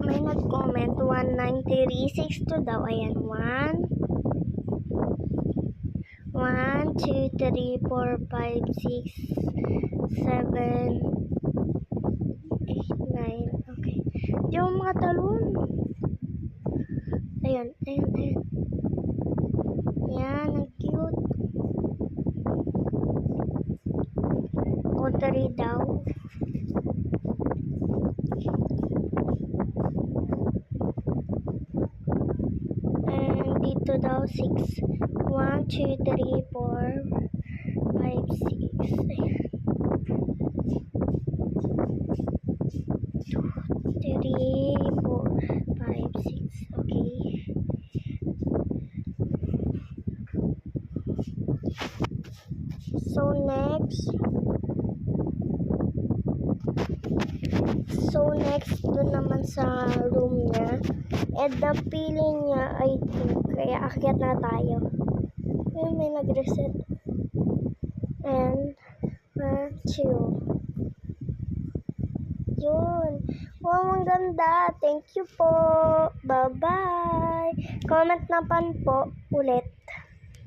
May nag-comment 1932 daw. Ayan, 1, 2, 3, 4, 5, 6, 7, 8, 9. Okay. Yung mga talon. Ayan. Yan, ang cute. O 3 daw. And dito daw 6. 1, 2, 3, 4, 5, 6. 3, 4, 5, 6. Okay. So next doon naman sa room niya. And napili niya ay 2. Kaya akyat na tayo. Ayun, may nag-reset. And 2. Yun. Wow, ang ganda. Thank you po. Bye-bye. Comment na pan po ulit.